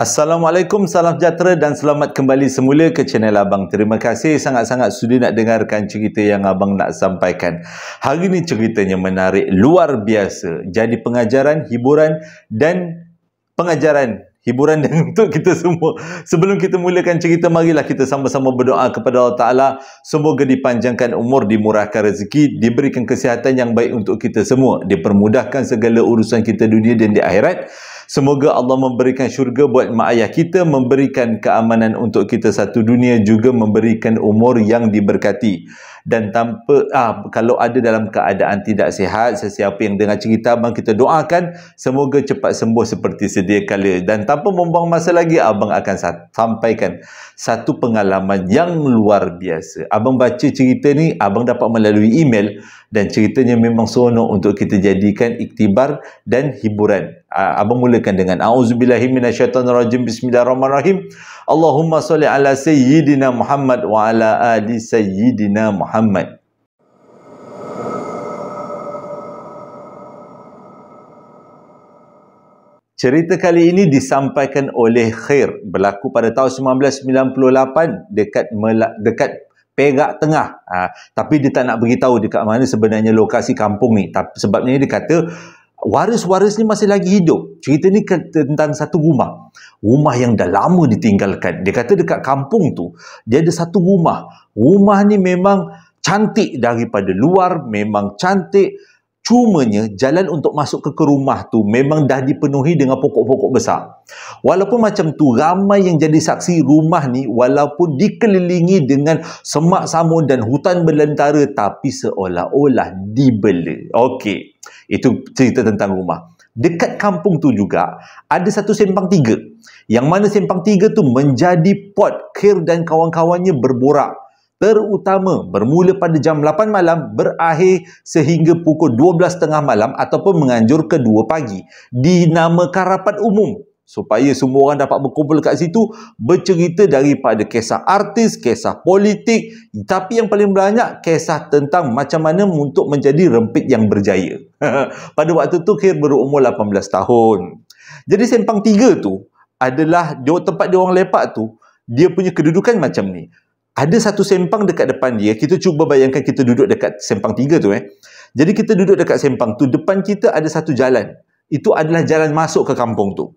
Assalamualaikum, salam sejahtera dan selamat kembali semula ke channel Abang. Terima kasih sangat-sangat sudi nak dengarkan cerita yang Abang nak sampaikan. Hari ini ceritanya menarik, luar biasa. Jadi pengajaran, hiburan dan pengajaran hiburan dan untuk kita semua. Sebelum kita mulakan cerita, marilah kita sama-sama berdoa kepada Allah Ta'ala. Semoga dipanjangkan umur, dimurahkan rezeki, diberikan kesihatan yang baik untuk kita semua, dipermudahkan segala urusan kita dunia dan di akhirat. Semoga Allah memberikan syurga buat mak ayah kita, memberikan keamanan untuk kita satu dunia, juga memberikan umur yang diberkati. Dan tanpa kalau ada dalam keadaan tidak sihat, sesiapa yang dengar cerita Abang, kita doakan semoga cepat sembuh seperti sedia kala. Dan tanpa membuang masa lagi, Abang akan sampaikan satu pengalaman yang luar biasa. Abang baca cerita ni, Abang dapat melalui email, dan ceritanya memang seronok untuk kita jadikan iktibar dan hiburan. Abang mulakan dengan A'udzubillahi minasyaitonirrajim. Bismillahirrahmanirrahim. Allahumma sholli ala sayyidina Muhammad wa ala ali sayyidina Muhammad. Cerita kali ini disampaikan oleh Khair, berlaku pada tahun 1998 dekat Perak Tengah. Tapi dia tak nak beritahu dekat mana sebenarnya lokasi kampung ni. Sebabnya dia kata waris-waris ni masih lagi hidup. Cerita ni tentang satu rumah. Rumah yang dah lama ditinggalkan. Dia kata dekat kampung tu, dia ada satu rumah. Rumah ni memang cantik daripada luar, memang cantik. Cumanya jalan untuk masuk ke rumah tu memang dah dipenuhi dengan pokok-pokok besar. Walaupun macam tu, ramai yang jadi saksi rumah ni walaupun dikelilingi dengan semak samun dan hutan belantara, tapi seolah-olah dibela. Okey, itu cerita tentang rumah. Dekat kampung tu juga ada satu sempang tiga, yang mana sempang tiga tu menjadi pot Khair dan kawan-kawannya berborak. Terutama bermula pada jam 8 malam, berakhir sehingga pukul 12.30 malam ataupun menganjur ke 2 pagi. Dinamakan rapat umum supaya semua orang dapat berkumpul kat situ, bercerita daripada kisah artis, kisah politik, tapi yang paling banyak kisah tentang macam mana untuk menjadi rempit yang berjaya. Pada waktu tu Khair berumur 18 tahun. Jadi sempang tiga tu adalah tempat dia orang lepak tu, dia punya kedudukan macam ni. Ada satu sempang dekat depan dia. Kita cuba bayangkan kita duduk dekat sempang tiga tu. Jadi kita duduk dekat sempang tu, depan kita ada satu jalan. Itu adalah jalan masuk ke kampung tu.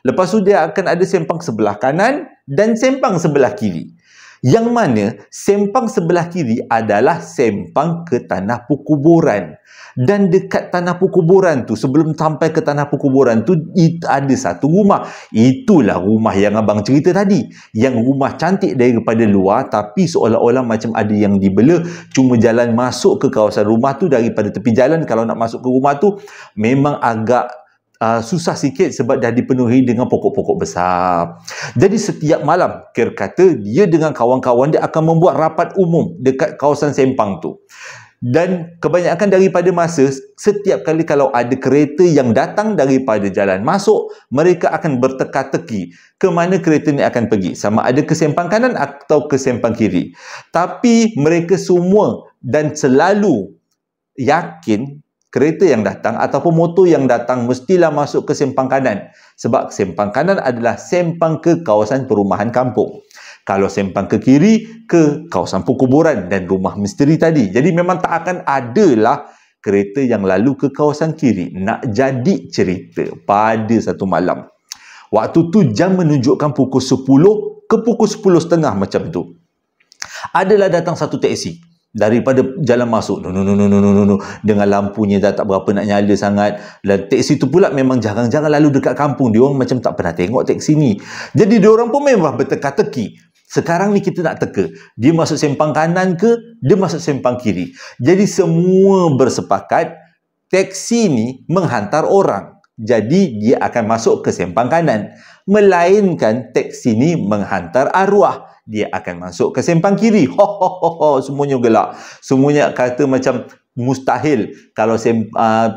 Lepas tu dia akan ada sempang sebelah kanan dan sempang sebelah kiri. Yang mana sempang sebelah kiri adalah sempang ke tanah perkuburan. Dan dekat tanah perkuburan tu, sebelum sampai ke tanah perkuburan tu, ada satu rumah. Itulah rumah yang abang cerita tadi. Yang rumah cantik daripada luar, tapi seolah-olah macam ada yang dibela. Cuma jalan masuk ke kawasan rumah tu daripada tepi jalan, kalau nak masuk ke rumah tu memang agak susah sikit sebab dah dipenuhi dengan pokok-pokok besar. Jadi setiap malam Khair kata dia dengan kawan-kawan dia akan membuat rapat umum dekat kawasan sempang tu. Dan kebanyakan daripada masa, setiap kali kalau ada kereta yang datang daripada jalan masuk, mereka akan berteka-teki ke mana kereta ni akan pergi, sama ada ke sempang kanan atau ke sempang kiri. Tapi mereka semua dan selalu yakin kereta yang datang ataupun motor yang datang mestilah masuk ke sempang kanan. Sebab sempang kanan adalah sempang ke kawasan perumahan kampung. Kalau sempang ke kiri, ke kawasan perkuburan dan rumah misteri tadi. Jadi memang tak akan adalah kereta yang lalu ke kawasan kiri. Nak jadi cerita pada satu malam, waktu tu jam menunjukkan pukul 10 ke pukul 10.30 macam tu, adalah datang satu teksi daripada jalan masuk. No. Dengan lampunya dah tak berapa nak nyala sangat. Dan teksi tu pula memang jarang-jarang lalu dekat kampung. Dia orang macam tak pernah tengok teksi ni. Jadi dia orang pun memang berteka-teki. Sekarang ni kita nak teka, dia masuk sempang kanan ke, dia masuk sempang kiri. Jadi semua bersepakat teksi ni menghantar orang. Jadi dia akan masuk ke sempang kanan. Melainkan teksi ni menghantar arwah. Dia akan masuk ke sempang kiri. Semuanya gelak. Semuanya kata macam mustahil kalau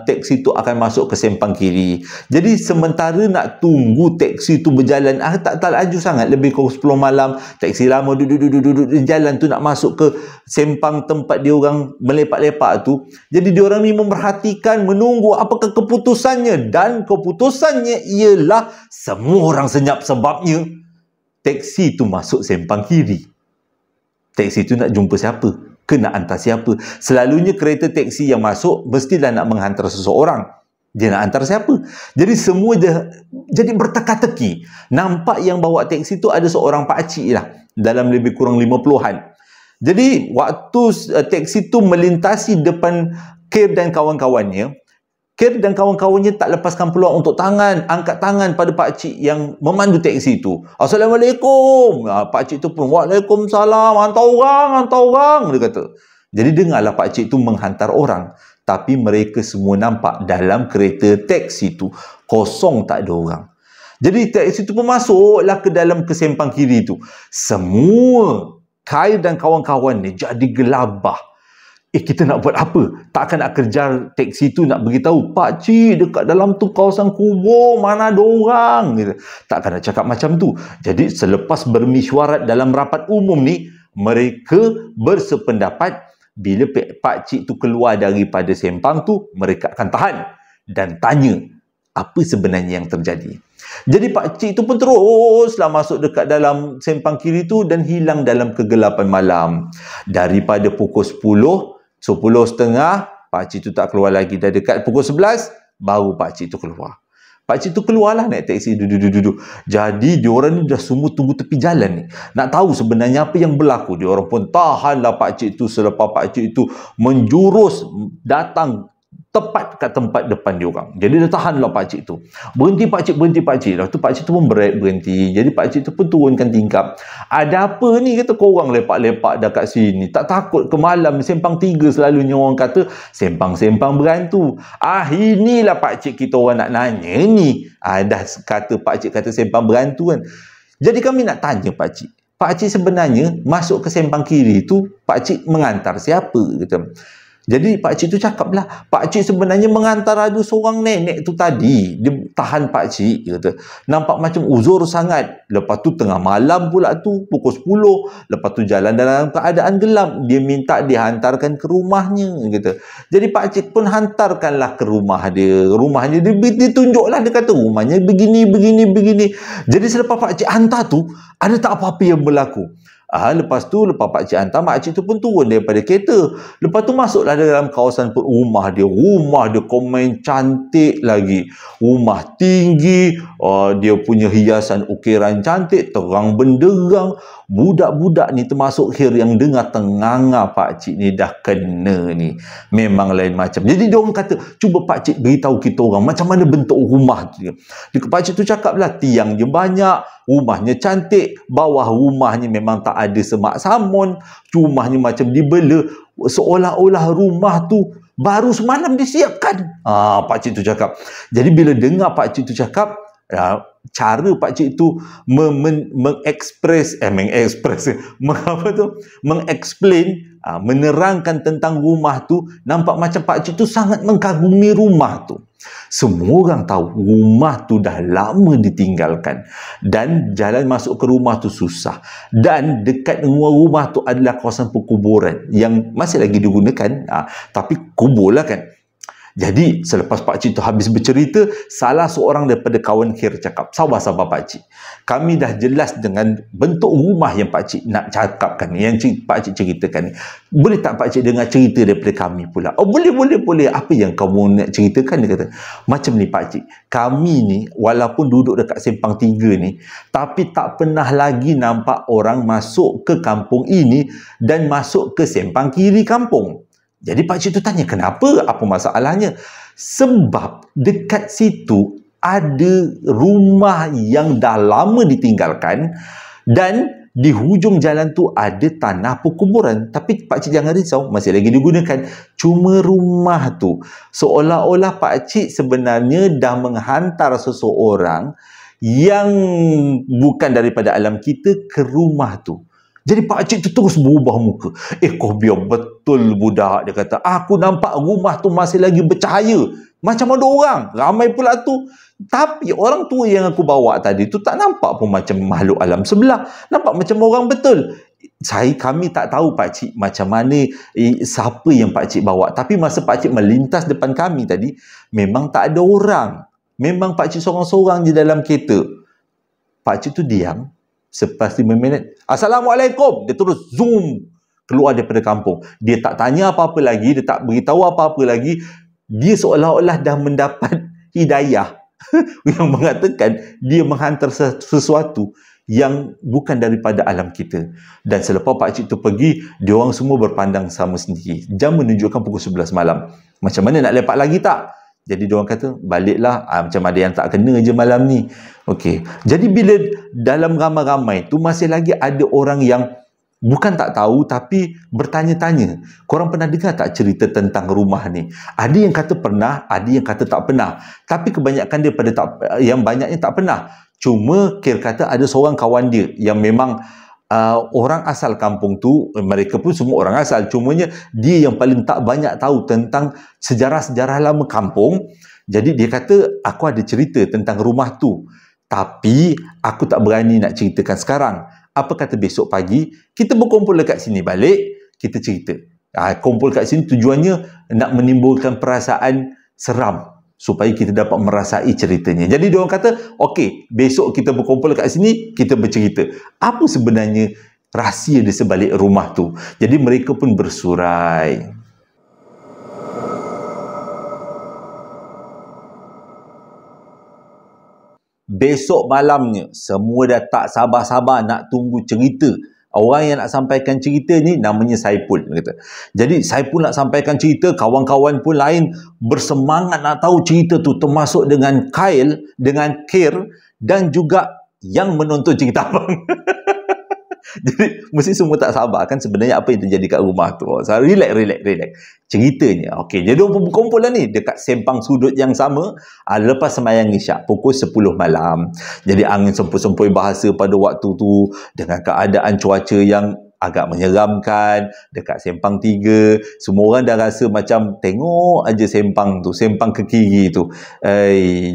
teksi tu akan masuk ke sempang kiri. Jadi sementara nak tunggu teksi tu berjalan, tak laju sangat, lebih kurang 10 malam, teksi lama duduk jalan tu nak masuk ke sempang tempat dia orang melepak-lepak tu. Jadi dia orang ni memerhatikan, menunggu apakah keputusannya, dan keputusannya ialah semua orang senyap sebabnya teksi tu masuk sempang kiri. Teksi tu nak jumpa siapa? Ke nak hantar siapa? Selalunya kereta teksi yang masuk mestilah nak menghantar seseorang. Dia nak hantar siapa? Jadi semua jadi berteka-teki. Nampak yang bawa teksi tu ada seorang pakcik lah, dalam lebih kurang 50-an. Jadi waktu teksi tu melintasi depan Khair dan kawan-kawannya, Khair dan kawan-kawannya tak lepaskan peluang untuk angkat tangan pada pakcik yang memandu teksi tu. Assalamualaikum. Pakcik tu pun, Waalaikumsalam. Hantar orang, dia kata. Jadi dengarlah pakcik tu menghantar orang. Tapi mereka semua nampak dalam kereta teksi tu kosong, tak ada orang. Jadi teksi tu pun masuklah ke dalam sempang kiri tu. Semua Khair dan kawan-kawan ni jadi gelabah. Kita nak buat apa? Takkan nak kejar teksi tu, nak beritahu, pakcik dekat dalam tu kawasan kubur, mana ada orang, gitu. Takkan nak cakap macam tu. Jadi selepas bermesyuarat dalam rapat umum ni, mereka bersependapat bila pakcik tu keluar daripada sempang tu, mereka akan tahan dan tanya apa sebenarnya yang terjadi. Jadi pakcik tu pun teruslah masuk dekat dalam sempang kiri tu dan hilang dalam kegelapan malam. Daripada pukul 10:30, pakcik tu tak keluar lagi. Dah dekat pukul 11, baru pakcik tu keluar. Pakcik tu keluarlah naik teksi, duduk. Jadi diorang ni dah semua tunggu tepi jalan ni, nak tahu sebenarnya apa yang berlaku. Diorang pun tahanlah pakcik tu selepas pakcik tu menjurus datang tepat kat tempat depan diorang. Jadi dia tahanlah pakcik tu. Berhenti pakcik. Lepas tu pakcik tu pun berhenti. Jadi pakcik tu pun turunkan tingkap. Ada apa ni, kata, korang lepak-lepak dah kat sini? Tak takut ke malam? Sempang 3 selalunya orang kata sempang-sempang berhantu. Inilah pakcik kita orang nak nanya ni. Dah kata pakcik kata sempang berhantu kan. Jadi kami nak tanya pakcik. Pakcik sebenarnya masuk ke sempang kiri tu, pakcik mengantar siapa? Kata. Jadi pakcik tu cakap lah, pakcik sebenarnya mengantar ada seorang nenek tu tadi. Dia tahan pakcik, dia kata. Nampak macam uzur sangat. Lepas tu tengah malam pula tu, pukul 10. Lepas tu jalan dalam keadaan gelap. Dia minta dihantarkan ke rumahnya, dia kata. Jadi pakcik pun hantarkanlah ke rumah dia. Rumahnya dia tunjuklah, dia kata rumahnya begini. Jadi selepas pakcik hantar tu, ada tak apa-apa yang berlaku. Lepas pakcik hantar, makcik tu pun turun daripada kereta. Lepas tu masuklah dalam kawasan rumah dia. Rumah dia komen cantik lagi. Rumah tinggi. Dia punya hiasan ukiran cantik. Terang benderang. Budak-budak ni termasuk Khair yang dengar tenganga pakcik ni dah kena ni. Memang lain macam. Jadi dia orang kata, cuba pakcik beritahu kita orang macam mana bentuk rumah tu. Pakcik tu cakap lah, tiang je banyak. Rumahnya cantik. Bawah rumahnya memang tak ada semak samun. Rumahnya macam dibela. Seolah-olah rumah tu baru semalam disiapkan. Pakcik tu cakap. Jadi bila dengar pakcik tu cakap, cara pakcik tu mengeksplain, menerangkan tentang rumah tu, nampak macam pakcik tu sangat mengagumi rumah tu. Semua orang tahu rumah tu dah lama ditinggalkan dan jalan masuk ke rumah tu susah, dan dekat rumah tu adalah kawasan perkuburan yang masih lagi digunakan, tapi kubur lah kan. Jadi selepas pakcik tu habis bercerita, salah seorang daripada kawan Khair cakap, sabar pakcik, kami dah jelas dengan bentuk rumah yang pakcik nak cakapkan, yang pakcik ceritakan ni. Boleh tak pakcik dengar cerita daripada kami pula? Boleh. Apa yang kamu nak ceritakan? Dia kata, macam ni pakcik, kami ni walaupun duduk dekat sempang 3 ni, tapi tak pernah lagi nampak orang masuk ke kampung ini dan masuk ke sempang kiri kampung. Jadi pakcik tu tanya, kenapa? Apa masalahnya? Sebab dekat situ ada rumah yang dah lama ditinggalkan dan di hujung jalan tu ada tanah perkuburan. Tapi pakcik jangan risau, masih lagi digunakan. Cuma rumah tu, seolah-olah pakcik sebenarnya dah menghantar seseorang yang bukan daripada alam kita ke rumah tu. Jadi pakcik tu terus berubah muka. Kau biar betul budak, dia kata. Aku nampak rumah tu masih lagi bercahaya. Macam ada orang. Ramai pula tu. Tapi orang tua yang aku bawa tadi tu tak nampak pun macam makhluk alam sebelah. Nampak macam orang betul. Kami tak tahu pakcik macam mana, siapa yang pakcik bawa. Tapi masa pakcik melintas depan kami tadi, memang tak ada orang. Memang pakcik seorang-seorang di dalam kereta. Pakcik tu diam. Selepas 5 minit, Assalamualaikum. Dia terus zoom keluar daripada kampung. Dia tak tanya apa-apa lagi. Dia tak beritahu apa-apa lagi. Dia seolah-olah dah mendapat hidayah yang mengatakan dia menghantar sesuatu yang bukan daripada alam kita. Dan selepas pakcik tu pergi, diorang semua berpandang sama sendiri. Jam menunjukkan pukul 11 malam. Macam mana nak lepak lagi tak? Jadi diorang kata, baliklah, macam ada yang tak kena je malam ni. Okey. Jadi bila dalam ramai-ramai tu masih lagi ada orang yang bukan tak tahu tapi bertanya-tanya. Korang pernah dengar tak cerita tentang rumah ni? Ada yang kata pernah, ada yang kata tak pernah. Tapi kebanyakan dia yang banyaknya tak pernah. Cuma kira kata ada seorang kawan dia yang memang orang asal kampung tu, mereka pun semua orang asal, cumanya dia yang paling tak banyak tahu tentang sejarah-sejarah lama kampung. Jadi dia kata, aku ada cerita tentang rumah tu, tapi aku tak berani nak ceritakan sekarang. Apa kata besok pagi kita berkumpul dekat sini balik, kita cerita. Kumpul kat sini tujuannya nak menimbulkan perasaan seram supaya kita dapat merasai ceritanya. Jadi dia orang kata, okey, besok kita berkumpul kat sini, kita bercerita. Apa sebenarnya rahsia di sebalik rumah tu? Jadi mereka pun bersurai. Besok malamnya, semua dah tak sabar-sabar nak tunggu cerita. Orang yang nak sampaikan cerita ni namanya Saipul, kata. Jadi Saipul nak sampaikan cerita, kawan-kawan pun lain bersemangat nak tahu cerita tu, termasuk dengan Khail, dengan Kir dan juga yang menonton cerita abang. Jadi mesti semua tak sabar kan sebenarnya apa yang terjadi kat rumah tu. So, relax. Ceritanya. Okey, jadi orang pun berkumpul lah ni dekat sempang sudut yang sama lepas sembahyang Isyak pukul 10 malam. Jadi angin sempoi-sempoi bahasa pada waktu tu dengan keadaan cuaca yang agak menyeramkan dekat sempang 3. Semua orang dah rasa macam tengok aja sempang tu, sempang ke kiri tu.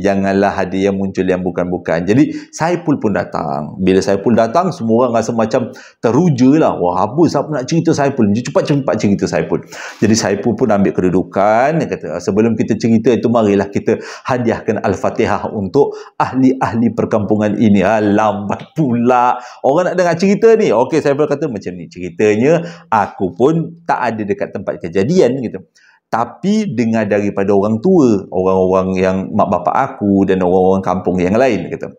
Janganlah ada yang muncul yang bukan-bukan. Jadi Saipul pun datang. Bila Saipul datang, semua orang rasa macam teruja lah. Wah, apa siapa nak cerita Saipul? Cepat-cepat cerita Saipul. Jadi Saipul pun ambil kedudukan. Dia kata, sebelum kita cerita itu, marilah kita hadiahkan Al-Fatihah untuk ahli-ahli perkampungan ini. Lambat pula. Orang nak dengar cerita ni. Okey, Saipul kata macam ni. Ceritanya, aku pun tak ada dekat tempat kejadian gitu. Tapi dengar daripada orang tua, orang-orang yang mak bapak aku dan orang-orang kampung yang lain kata.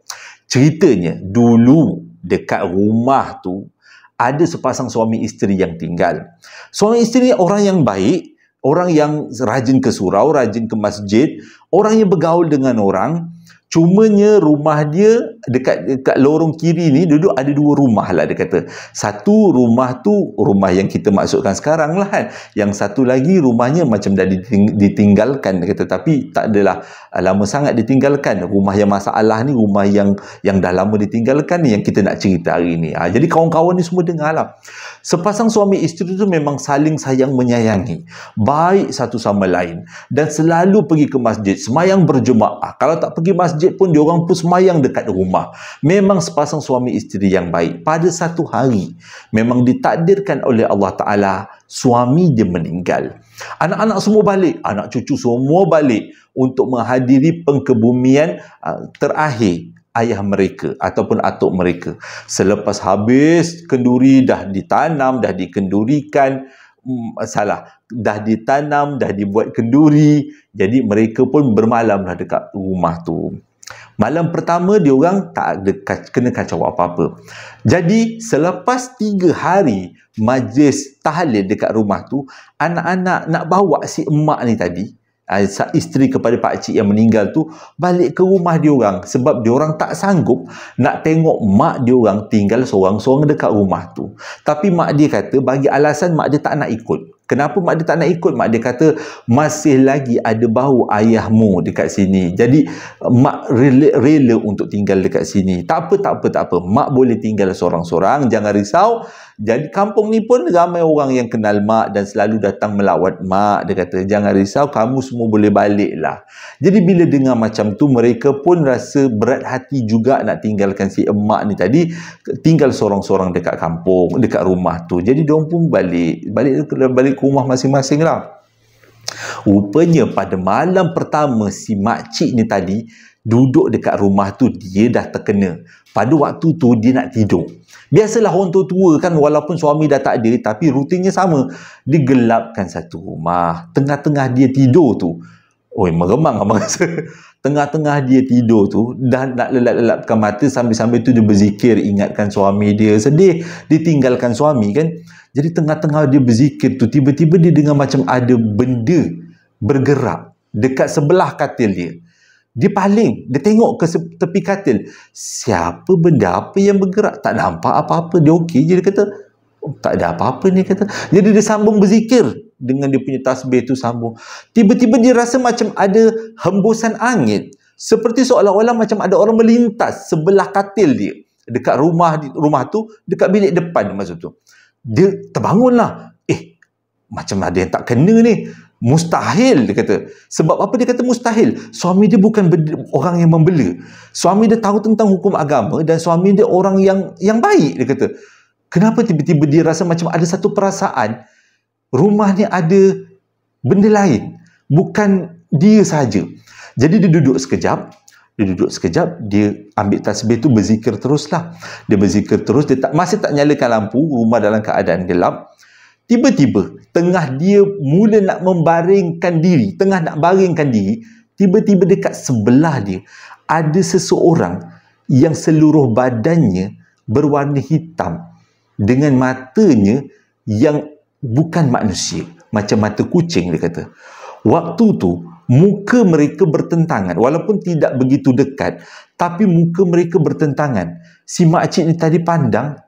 Ceritanya, dulu dekat rumah tu ada sepasang suami isteri yang tinggal. Suami isteri orang yang baik, orang yang rajin ke surau, rajin ke masjid, orang yang bergaul dengan orang. Cumanya rumah dia dekat lorong kiri ni duduk ada 2 rumah lah dia kata. Satu rumah tu rumah yang kita maksudkan sekarang lah kan. Yang satu lagi rumahnya macam dah ditinggalkan dia kata. Tapi tak adalah lama sangat ditinggalkan. Rumah yang masalah ni rumah yang dah lama ditinggalkan ni yang kita nak cerita hari ni. Jadi kawan-kawan ni semua dengar lah. Sepasang suami isteri tu memang saling sayang menyayangi. Baik satu sama lain. Dan selalu pergi ke masjid. Semayang berjemaah. Kalau tak pergi masjid pun diorang pun semayang dekat rumah. Memang sepasang suami isteri yang baik. Pada satu hari memang ditakdirkan oleh Allah Ta'ala suami dia meninggal. Anak-anak semua balik, anak cucu semua balik untuk menghadiri pengkebumian terakhir ayah mereka ataupun atuk mereka. Selepas habis kenduri dah ditanam, dah dikendurikan, dah ditanam, dah dibuat kenduri. Jadi mereka pun bermalamlah dekat rumah tu. Malam pertama diorang tak ada kena kacau apa-apa. Jadi selepas 3 hari majlis tahlil dekat rumah tu, anak-anak nak bawa si emak ni tadi, isteri kepada pakcik yang meninggal tu, balik ke rumah diorang sebab diorang tak sanggup nak tengok mak diorang tinggal seorang-seorang dekat rumah tu. Tapi mak dia kata, bagi alasan mak dia tak nak ikut. Kenapa mak dia tak nak ikut? Mak dia kata masih lagi ada bau ayahmu dekat sini. Jadi mak rela untuk tinggal dekat sini. Tak apa. Mak boleh tinggal seorang-seorang, jangan risau. Jadi kampung ni pun ramai orang yang kenal mak dan selalu datang melawat mak. Dia kata, jangan risau, kamu semua boleh balik lah. Jadi bila dengar macam tu, mereka pun rasa berat hati juga nak tinggalkan si emak ni tadi, tinggal sorang-sorang dekat kampung, dekat rumah tu. Jadi diorang pun balik ke rumah masing-masing lah. Rupanya pada malam pertama si makcik ni tadi duduk dekat rumah tu, dia dah terkena. Pada waktu tu dia nak tidur. Biasalah orang tua-tua kan, walaupun suami dah tak ada, tapi rutinnya sama. Digelapkan satu rumah. Tengah-tengah dia tidur tu, oi, meremang abang rasa. Tengah-tengah dia tidur tu, dah nak lelap-lelapkan mata, sambil-sambil tu dia berzikir, ingatkan suami dia. Sedih ditinggalkan suami kan. Jadi tengah-tengah dia berzikir tu, tiba-tiba dia dengar macam ada benda bergerak dekat sebelah katil dia. Dia paling, dia tengok ke tepi katil. Siapa benda apa yang bergerak? Tak nampak apa-apa. Dia okey je, dia kata, oh, tak ada apa-apa ni, kata. Jadi dia sambung berzikir dengan dia punya tasbih tu, sambung. Tiba-tiba dia rasa macam ada hembusan angin. Seperti seolah-olah macam ada orang melintas sebelah katil dia. Dekat rumah tu, dekat bilik depan masa tu. Dia terbangunlah. Macam ada yang tak kena ni. Mustahil, dia kata. Sebab apa dia kata mustahil? Suami dia bukan orang yang membela. Suami dia tahu tentang hukum agama dan suami dia orang yang baik, dia kata. Kenapa tiba-tiba dia rasa macam ada satu perasaan rumah ni ada benda lain, bukan dia saja. Jadi dia duduk sekejap, dia ambil tasbih tu, berzikir teruslah. Dia berzikir terus, dia masih tak nyalakan lampu, rumah dalam keadaan gelap. Tiba-tiba, tengah dia mula nak membaringkan diri, tiba-tiba dekat sebelah dia, ada seseorang yang seluruh badannya berwarna hitam, dengan matanya yang bukan manusia, macam mata kucing, dia kata. Waktu tu, muka mereka bertentangan, walaupun tidak begitu dekat, tapi muka mereka bertentangan. Si makcik ni tadi pandang,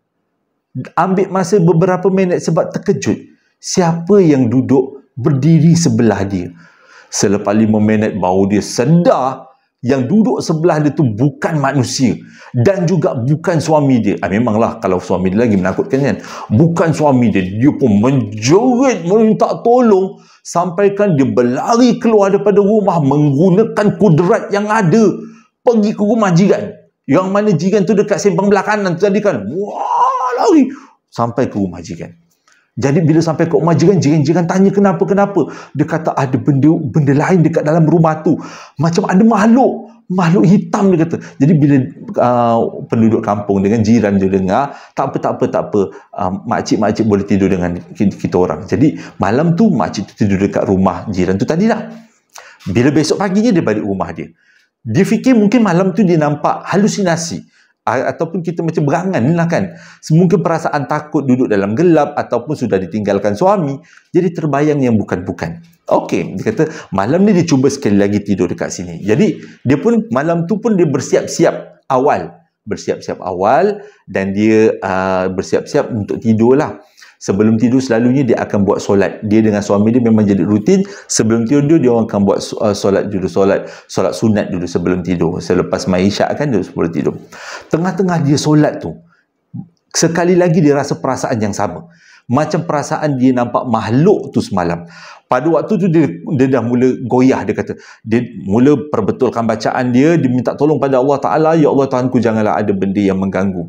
ambil masa beberapa minit sebab terkejut. Siapa yang duduk berdiri sebelah dia? Selepas 5 minit baru dia sedar yang duduk sebelah dia tu bukan manusia dan juga bukan suami dia. Memanglah kalau suami dia lagi menakutkan kan. Bukan suami dia. Dia pun menjerit minta tolong sampaikan dia berlari keluar daripada rumah menggunakan kudrat yang ada. Pergi ke rumah jiran. Yang mana jiran tu dekat simpang belah kanan tu tadi kan. Wah, lari sampai ke rumah jiran. Jadi bila sampai ke rumah jiran, jiran tanya kenapa. Dia kata ada benda lain dekat dalam rumah tu. Macam ada makhluk hitam, dia kata. Jadi bila penduduk kampung dengan jiran dia dengar, tak apa, makcik boleh tidur dengan kita orang. Jadi malam tu makcik tu tidur dekat rumah jiran tu tadi dah. Bila besok paginya dia balik rumah dia. Dia fikir mungkin malam tu dia nampak halusinasi. Ataupun kita macam berangan lah kan. Mungkin perasaan takut duduk dalam gelap ataupun sudah ditinggalkan suami. Jadi terbayang yang bukan-bukan. Okey, dia kata malam ni dia cuba sekali lagi tidur dekat sini. Jadi dia pun malam tu pun dia bersiap-siap awal dan dia bersiap-siap untuk tidur lah. Sebelum tidur selalunya dia akan buat solat. Dia dengan suami dia memang jadi rutin. Sebelum tidur dia orang akan buat solat dulu, solat sunat dulu sebelum tidur. Selepas maisyak kan dia sebelum tidur. Tengah-tengah dia solat tu, sekali lagi dia rasa perasaan yang sama. Macam perasaan dia nampak makhluk tu semalam. Pada waktu tu dia dah mula goyah, dia kata. Dia mula perbetulkan bacaan dia minta tolong pada Allah Ta'ala. Ya Allah Tuhanku, janganlah ada benda yang mengganggu.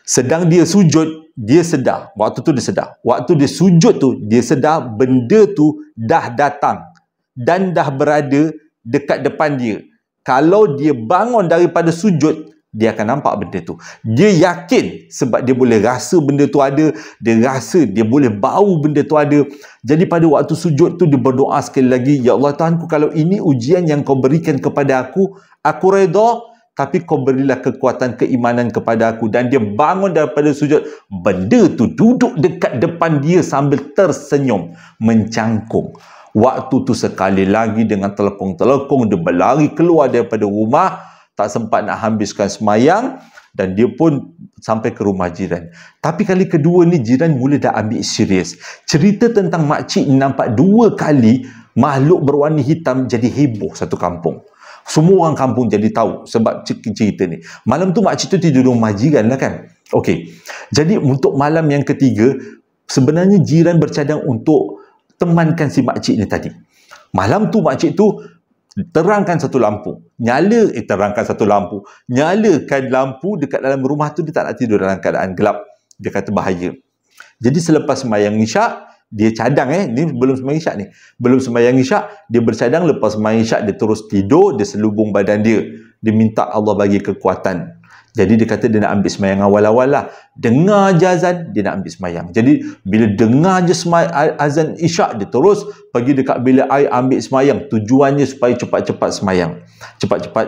Sedang dia sujud, dia sedar. Waktu tu dia sedar. Waktu dia sujud tu, dia sedar benda tu dah datang dan dah berada dekat depan dia. Kalau dia bangun daripada sujud, dia akan nampak benda tu. Dia yakin sebab dia boleh rasa benda tu ada. Dia rasa, dia boleh bau benda tu ada. Jadi pada waktu sujud tu, dia berdoa sekali lagi, Ya Allah Tuhanku, kalau ini ujian yang kau berikan kepada aku redha. Tapi kau berilah kekuatan keimanan kepada aku. Dan dia bangun daripada sujud. Benda tu duduk dekat depan dia sambil tersenyum. Mencangkung. Waktu tu sekali lagi dengan telekong-telekong dia berlari keluar daripada rumah. Tak sempat nak habiskan semayang. Dan dia pun sampai ke rumah jiran. Tapi kali kedua ni jiran mula dah ambil serius. Cerita tentang makcik ni nampak 2 kali makhluk berwarna hitam jadi heboh satu kampung. Semua orang kampung jadi tahu sebab cerita ni. Malam tu makcik tu tidur rumah jiran lah kan. Okey. Jadi untuk malam yang ketiga, sebenarnya jiran bercadang untuk temankan si makcik ni tadi. Malam tu makcik tu terangkan satu lampu. Terangkan satu lampu. Nyalakan lampu dekat dalam rumah tu, dia tak nak tidur dalam keadaan gelap. Dia kata bahaya. Jadi selepas sembahyang isyak, dia cadang ni belum sembahyang isyak ni. Belum sembahyang isyak, dia bercadang. Lepas sembahyang isyak, dia terus tidur, dia selubung badan dia. Dia minta Allah bagi kekuatan. Jadi dia kata dia nak ambil sembahyang awal-awal lah. Dengar je azan, dia nak ambil sembahyang. Jadi bila dengar je azan isyak, dia terus pergi dekat bilik air ambil sembahyang. Tujuannya supaya cepat-cepat sembahyang. Cepat-cepat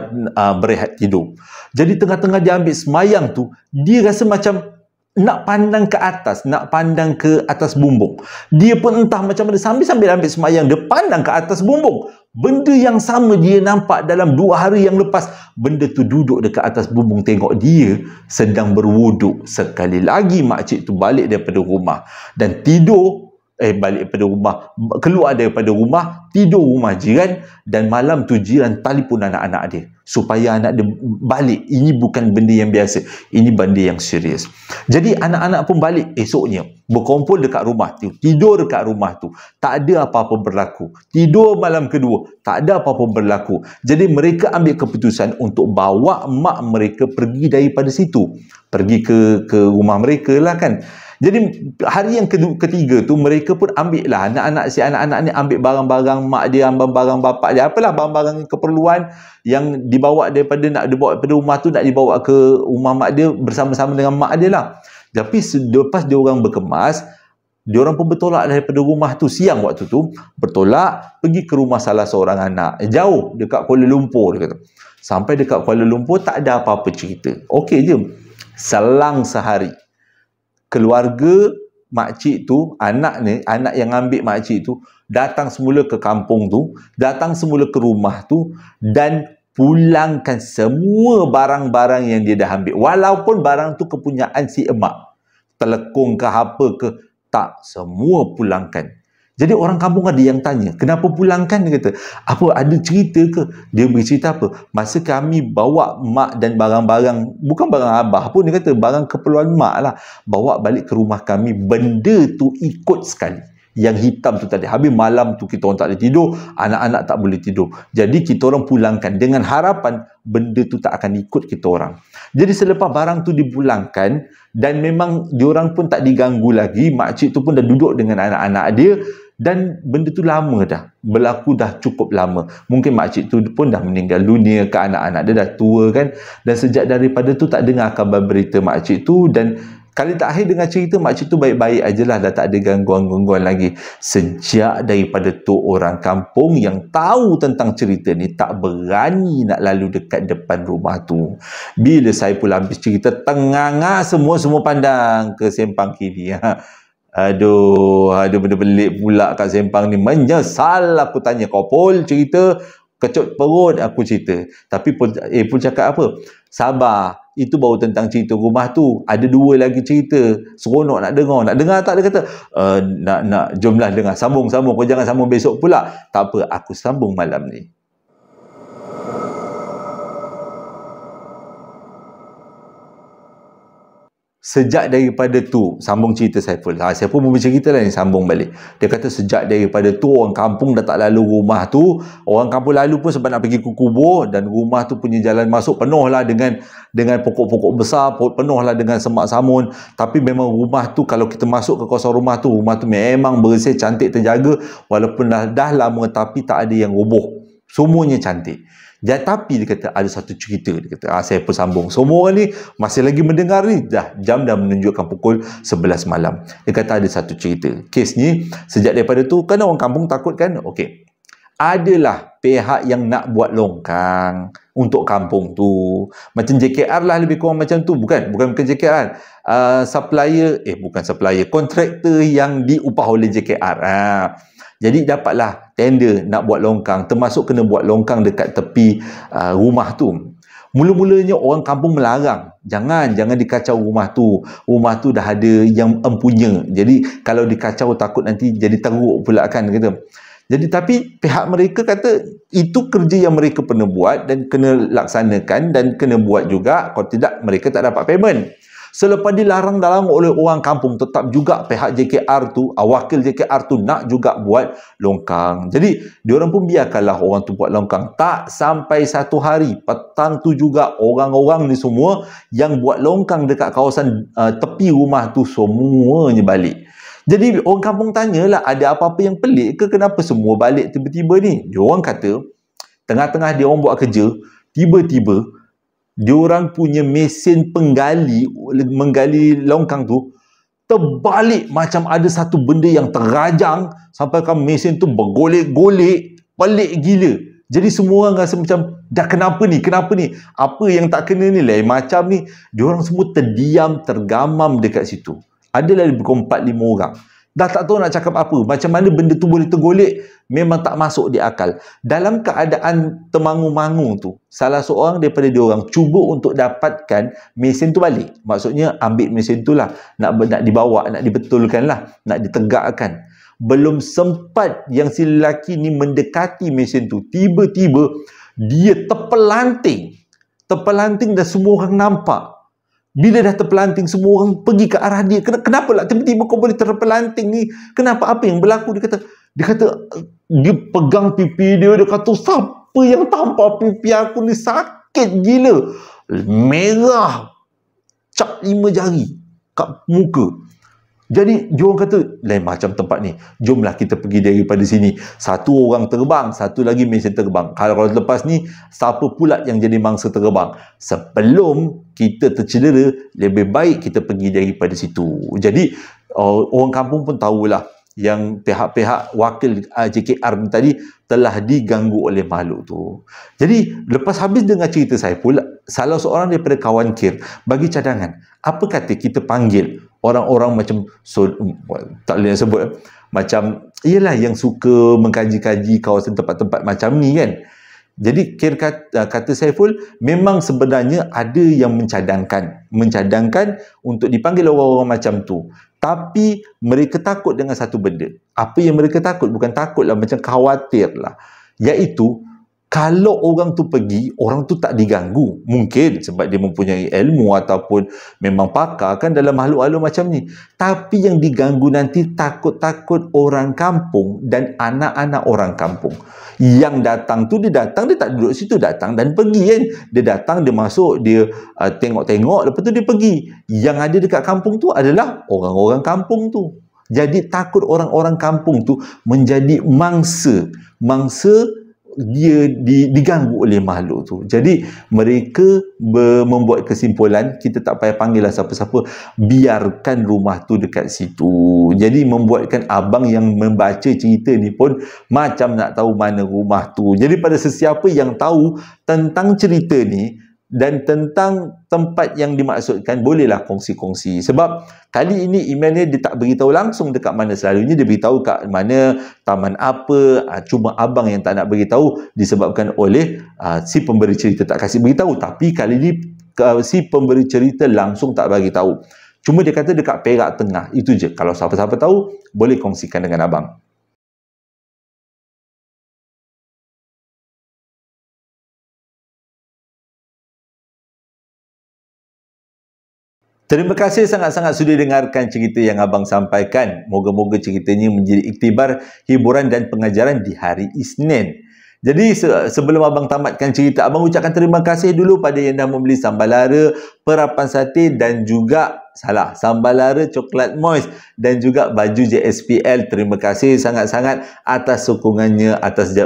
berehat tidur. Jadi tengah-tengah dia ambil sembahyang tu, dia rasa macam nak pandang ke atas, nak pandang ke atas bumbung. Dia pun entah macam mana, sambil-sambil ambil sembahyang, dia pandang ke atas bumbung. Benda yang sama dia nampak dalam 2 hari yang lepas. Benda tu duduk dekat atas bumbung, tengok dia sedang berwuduk. Sekali lagi makcik tu balik daripada rumah dan tidur, balik daripada rumah, keluar daripada rumah, tidur rumah jiran, dan malam tu jiran telefon anak-anak dia supaya anak dia balik. Ini bukan benda yang biasa, ini benda yang serius. Jadi anak-anak pun balik esoknya, berkumpul dekat rumah tu, tidur dekat rumah tu, tak ada apa-apa berlaku. Tidur malam kedua, tak ada apa-apa berlaku. Jadi mereka ambil keputusan untuk bawa mak mereka pergi daripada situ, pergi ke rumah mereka lah kan. Jadi hari yang ketiga tu mereka pun ambil lah, anak-anak ni ambil barang-barang mak dia, barang-barang bapak dia, apalah barang-barang keperluan yang dibawa daripada rumah tu, nak dibawa ke rumah mak dia bersama-sama dengan mak dia lah. Tapi selepas dia orang berkemas, dia orang pun bertolak daripada rumah tu siang waktu tu, bertolak pergi ke rumah salah seorang anak, jauh dekat Kuala Lumpur dia kata. Sampai dekat Kuala Lumpur tak ada apa-apa cerita. Okey je. Selang sehari, keluarga makcik tu, anak yang ambil makcik tu datang semula ke kampung tu, datang semula ke rumah tu dan pulangkan semua barang-barang yang dia dah ambil. Walaupun barang tu kepunyaan si emak, telekung ke apa ke, tak, semua pulangkan. Jadi orang kampung ada yang tanya, kenapa pulangkan? Dia kata, apa ada cerita ke? Dia bercerita apa? Masa kami bawa mak dan barang-barang, bukan barang abah pun, dia kata barang keperluan mak lah, bawa balik ke rumah kami, benda tu ikut sekali. Yang hitam tu tadi. Habis malam tu kita orang tak boleh tidur, anak-anak tak boleh tidur. Jadi kita orang pulangkan dengan harapan benda tu tak akan ikut kita orang. Jadi selepas barang tu dipulangkan dan memang diorang pun tak diganggu lagi, makcik tu pun dah duduk dengan anak-anak dia. Dan benda tu lama dah, berlaku dah cukup lama. Mungkin makcik tu pun dah meninggal dunia ke, anak-anak dia dah tua kan. Dan sejak daripada tu tak dengar khabar berita makcik tu. Dan kali terakhir dengar cerita makcik tu baik-baik ajalah, dah tak ada gangguan-gangguan lagi. Sejak daripada tu orang kampung yang tahu tentang cerita ni tak berani nak lalu dekat depan rumah tu. Bila saya pula habis cerita, tengah semua pandang ke sempang kiri. Aduh, ada benda pelik pula kat sempang ni. Menyesal aku tanya. Kau pun cerita, kecut perut aku cerita. Tapi pun cakap apa? Sabar. Itu baru tentang cerita rumah tu. Ada 2 lagi cerita. Seronok nak dengar. Nak dengar tak? Dia kata, nak jomlah dengar. Sambung. Kau jangan sambung besok pula. Tak apa, aku sambung malam ni. Sejak daripada tu, sambung cerita Saiful. Saya pun bercerita lah ni, sambung balik. Dia kata sejak daripada tu orang kampung dah tak lalu rumah tu. Orang kampung lalu pun sebab nak pergi ke kubur, dan rumah tu punya jalan masuk penuh lah dengan pokok-pokok besar, penuh lah dengan semak samun. Tapi memang rumah tu, kalau kita masuk ke kawasan rumah tu memang bersih, cantik, terjaga. Walaupun dah lama, tapi tak ada yang roboh. Semuanya cantik. Tapi dia kata ada satu cerita. Dia kata, saya pun sambung. Semua orang ni masih lagi mendengar ni. Jam dah menunjukkan pukul 11 malam. Dia kata ada satu cerita. Kes ni sejak daripada tu, kan orang kampung takut kan. Okey, adalah pihak yang nak buat longkang untuk kampung tu. Macam JKR lah, lebih kurang macam tu. Bukan JKR. Kontraktor yang diupah oleh JKR. Jadi dapatlah tender nak buat longkang, termasuk kena buat longkang dekat tepi rumah tu. Mula-mulanya orang kampung melarang, jangan dikacau rumah tu. Rumah tu dah ada yang empunya. Jadi kalau dikacau takut nanti jadi teruk pula kan, kata. Jadi tapi pihak mereka kata itu kerja yang mereka pernah buat dan kena laksanakan dan kena buat juga. Kalau tidak mereka tak dapat payment. Selepas dilarang-larang oleh orang kampung, tetap juga pihak JKR tu, wakil JKR tu nak juga buat longkang. Jadi diorang pun biarkanlah orang tu buat longkang. Tak sampai satu hari, petang tu juga orang-orang ni semua yang buat longkang dekat kawasan tepi rumah tu semuanya balik. Jadi orang kampung tanyalah, ada apa-apa yang pelik ke, kenapa semua balik tiba-tiba ni? Diorang kata tengah-tengah dia orang buat kerja, tiba-tiba diorang punya mesin menggali longkang tu terbalik, macam ada satu benda yang terrajang sampai kan mesin tu bergolek-golek, pelik gila. Jadi semua orang rasa macam, dah kenapa ni? Apa yang tak kena ni? Lain macam ni. Diorang semua terdiam, tergamam dekat situ. Adalah lebih kurang 4-5 orang. Dah tak tahu nak cakap apa. Macam mana benda tu boleh tergolek, memang tak masuk di akal. Dalam keadaan termangu-mangu tu, salah seorang daripada diorang cuba untuk dapatkan mesin tu balik. Maksudnya ambil mesin tu lah, nak dibawa, nak dibetulkan lah, nak ditegakkan. Belum sempat yang si lelaki ni mendekati mesin tu, tiba-tiba dia terpelanting dan semua orang nampak. Bila dah terpelanting, semua orang pergi ke arah dia. Kenapa lah tiba-tiba kau boleh terpelanting ni? Kenapa? Apa yang berlaku? Dia kata dia pegang pipi dia. Dia kata, siapa yang tampar pipi aku ni? Sakit gila. Merah. Cap 5 jari kat muka. Jadi diorang kata, lain macam tempat ni, jomlah kita pergi daripada sini. Satu orang terbang, satu lagi mesin terbang. Kalau lepas ni, siapa pula yang jadi mangsa terbang? Sebelum kita tercedera, lebih baik kita pergi daripada situ. Jadi orang kampung pun tahulah yang pihak-pihak wakil JKR ni tadi telah diganggu oleh makhluk tu. Jadi lepas habis dengar cerita saya pula, salah seorang daripada kawan KIR bagi cadangan, apa kata kita panggil orang-orang macam tak boleh nak sebut, macam ialah yang suka mengkaji-kaji kawasan tempat-tempat macam ni kan. Jadi kata Saiful, memang sebenarnya ada yang mencadangkan untuk dipanggil orang-orang macam tu. Tapi mereka takut dengan satu benda. Apa yang mereka takut? Bukan takutlah, macam khawatir lah. Iaitu, kalau orang tu pergi, orang tu tak diganggu. Mungkin sebab dia mempunyai ilmu ataupun memang pakar kan dalam makhluk-makhluk macam ni. Tapi yang diganggu nanti takut-takut orang kampung dan anak-anak orang kampung. Yang datang tu, dia tak duduk situ, datang dan pergi kan. Dia datang, dia masuk, dia tengok-tengok, lepas tu dia pergi. Yang ada dekat kampung tu adalah orang-orang kampung tu. Jadi takut orang-orang kampung tu menjadi mangsa dia diganggu oleh makhluk tu. Jadi mereka membuat kesimpulan, kita tak payah panggil lah siapa-siapa, biarkan rumah tu dekat situ. Jadi membuatkan abang yang membaca cerita ni pun macam nak tahu mana rumah tu. Jadi pada sesiapa yang tahu tentang cerita ni dan tentang tempat yang dimaksudkan, bolehlah kongsi-kongsi. Sebab kali ini emailnya dia tak beritahu langsung dekat mana. Selalunya dia beritahu kat mana, taman apa. Cuma abang yang tak nak beritahu disebabkan oleh si pemberi cerita tak kasih beritahu. Tapi kali ini si pemberi cerita langsung tak bagi tahu. Cuma dia kata dekat Perak Tengah. Itu je. Kalau siapa-siapa tahu, boleh kongsikan dengan abang. Terima kasih sangat-sangat sudah dengarkan cerita yang abang sampaikan. Moga-moga ceritanya menjadi iktibar, hiburan dan pengajaran di hari Isnin. Jadi sebelum abang tamatkan cerita, abang ucapkan terima kasih dulu pada yang dah membeli sambal lara, perapan sate dan juga sambal lara coklat moist dan juga baju JSPL. Terima kasih sangat-sangat atas sokongannya, atas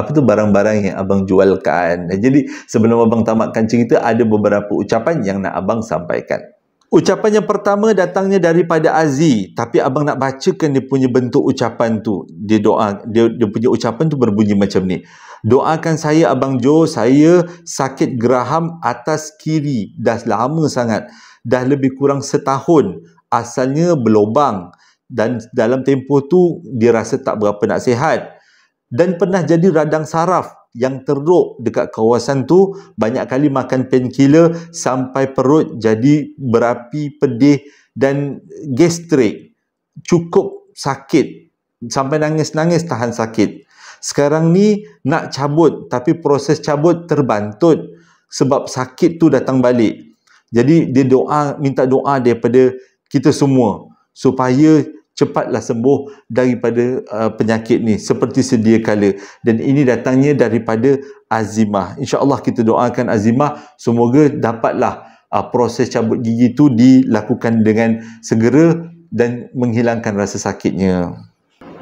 barang-barang yang abang jualkan. Jadi sebelum abang tamatkan cerita, ada beberapa ucapan yang nak abang sampaikan. Ucapan yang pertama datangnya daripada Aziz, tapi abang nak bacakan dia punya bentuk ucapan tu. Dia punya ucapan tu berbunyi macam ni. Doakan saya Abang Jo, saya sakit geraham atas kiri. Dah lama sangat. Dah lebih kurang setahun. Asalnya berlubang. Dan dalam tempoh tu dia rasa tak berapa nak sihat. Dan pernah jadi radang saraf yang teruk dekat kawasan tu, banyak kali makan painkiller sampai perut jadi berapi, pedih dan gastrik. Cukup sakit sampai nangis-nangis tahan sakit. Sekarang ni nak cabut, tapi proses cabut terbantut sebab sakit tu datang balik. Jadi dia minta doa daripada kita semua supaya cepatlah sembuh daripada penyakit ni seperti sedia kala. Dan ini datangnya daripada Azimah. InsyaAllah kita doakan Azimah semoga dapatlah proses cabut gigi itu dilakukan dengan segera dan menghilangkan rasa sakitnya.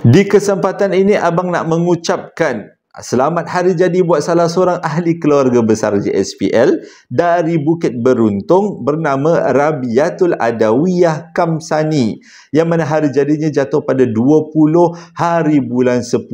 Di kesempatan ini abang nak mengucapkan selamat hari jadi buat salah seorang ahli keluarga besar JSPL dari Bukit Beruntung bernama Rabiatul Adawiyah Kamsani, yang mana hari jadinya jatuh pada 20 hari bulan 10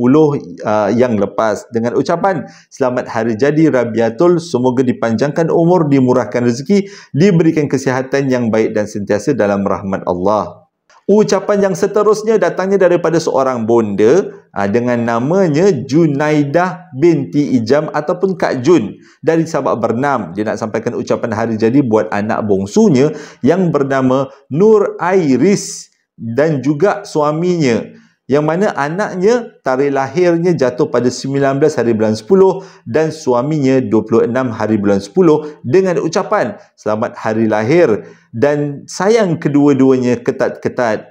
yang lepas. Dengan ucapan selamat hari jadi Rabiatul, semoga dipanjangkan umur, dimurahkan rezeki, diberikan kesihatan yang baik dan sentiasa dalam rahmat Allah. Ucapan yang seterusnya datangnya daripada seorang bonda dengan namanya Junaidah binti Ijam ataupun Kak Jun dari Sabak Bernam. Dia nak sampaikan ucapan hari jadi buat anak bongsunya yang bernama Nur Airis dan juga suaminya, yang mana anaknya tarikh lahirnya jatuh pada 19 hari bulan 10 dan suaminya 26 hari bulan 10, dengan ucapan selamat hari lahir dan sayang kedua-duanya ketat-ketat.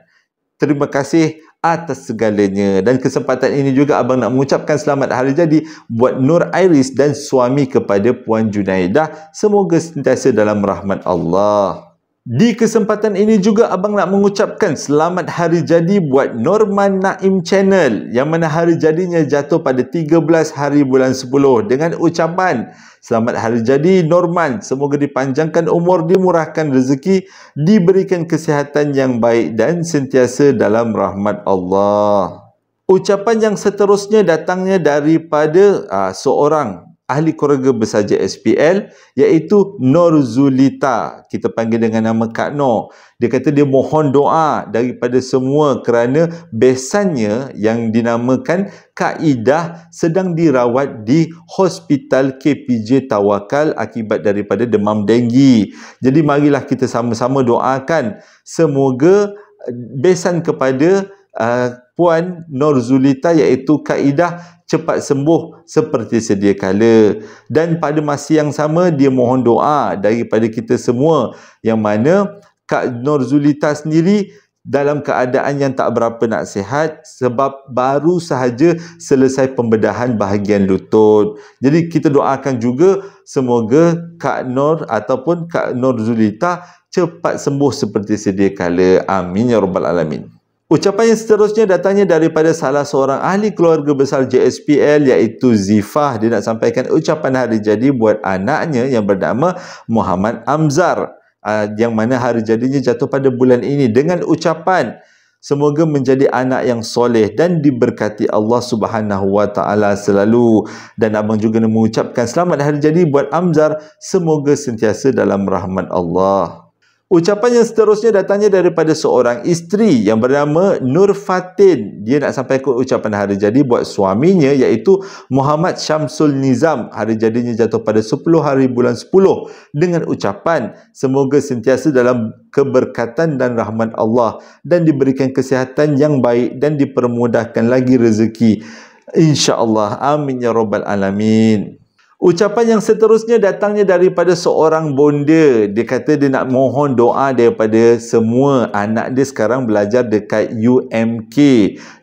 Terima kasih atas segalanya. Dan kesempatan ini juga abang nak mengucapkan selamat hari jadi buat Nur Airis dan suami kepada Puan Junaidah, semoga sentiasa dalam rahmat Allah. Di kesempatan ini juga abang nak mengucapkan selamat hari jadi buat Norman Naim Channel, yang mana hari jadinya jatuh pada 13 hari bulan 10, dengan ucapan selamat hari jadi Norman, semoga dipanjangkan umur, dimurahkan rezeki, diberikan kesihatan yang baik dan sentiasa dalam rahmat Allah. Ucapan yang seterusnya datangnya daripada seorang ahli keluarga besar JSPL, iaitu Nur Zulita. Kita panggil dengan nama Kak Nur. Dia kata dia mohon doa daripada semua kerana besannya yang dinamakan Kak Idah sedang dirawat di Hospital KPJ Tawakal akibat daripada demam denggi. Jadi marilah kita sama-sama doakan semoga besan kepada Puan Nur Zulita iaitu Kak Idah cepat sembuh seperti sedia kala. Dan pada masa yang sama dia mohon doa daripada kita semua, yang mana Kak Nur Zulita sendiri dalam keadaan yang tak berapa nak sihat sebab baru sahaja selesai pembedahan bahagian lutut. Jadi kita doakan juga semoga Kak Nur ataupun Kak Nur Zulita cepat sembuh seperti sedia kala. Amin ya rabbal alamin. Ucapan yang seterusnya datangnya daripada salah seorang ahli keluarga besar JSPL iaitu Zifah. Dia nak sampaikan ucapan hari jadi buat anaknya yang bernama Muhammad Amzar, yang mana hari jadinya jatuh pada bulan ini, dengan ucapan semoga menjadi anak yang soleh dan diberkati Allah Subhanahu wa taala selalu. Dan abang juga nak mengucapkan selamat hari jadi buat Amzar, semoga sentiasa dalam rahmat Allah. Ucapan yang seterusnya datangnya daripada seorang isteri yang bernama Nur Fatin. Dia nak sampaikan ucapan hari jadi buat suaminya iaitu Muhammad Syamsul Nizam. Hari jadinya jatuh pada 10 hari bulan 10, dengan ucapan semoga sentiasa dalam keberkatan dan rahmat Allah dan diberikan kesihatan yang baik dan dipermudahkan lagi rezeki, insya-Allah. Amin ya rabbal alamin. Ucapan yang seterusnya datangnya daripada seorang bonda. Dia kata dia nak mohon doa daripada semua anak dia sekarang belajar dekat UMK,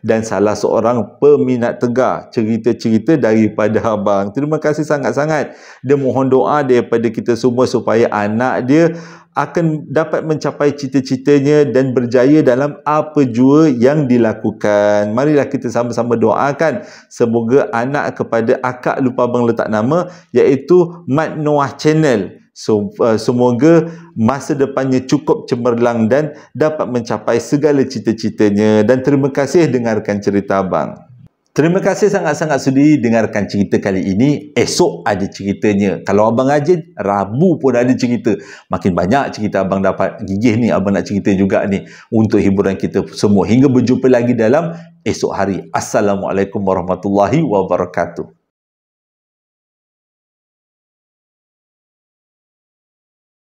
dan salah seorang peminat tegar cerita-cerita daripada abang. Terima kasih sangat-sangat. Dia mohon doa daripada kita semua supaya anak dia akan dapat mencapai cita-citanya dan berjaya dalam apa jua yang dilakukan. Marilah kita sama-sama doakan semoga anak kepada akak, lupa abang letak nama, iaitu Mat Noah Channel. Semoga masa depannya cukup cemerlang dan dapat mencapai segala cita-citanya. Dan terima kasih dengarkan cerita abang. Terima kasih sangat-sangat sudi dengarkan cerita kali ini. Esok ada ceritanya. Kalau abang rajin, Rabu pun ada cerita. Makin banyak cerita abang dapat gigih ni, abang nak cerita juga ni untuk hiburan kita semua. Hingga berjumpa lagi dalam esok hari. Assalamualaikum warahmatullahi wabarakatuh.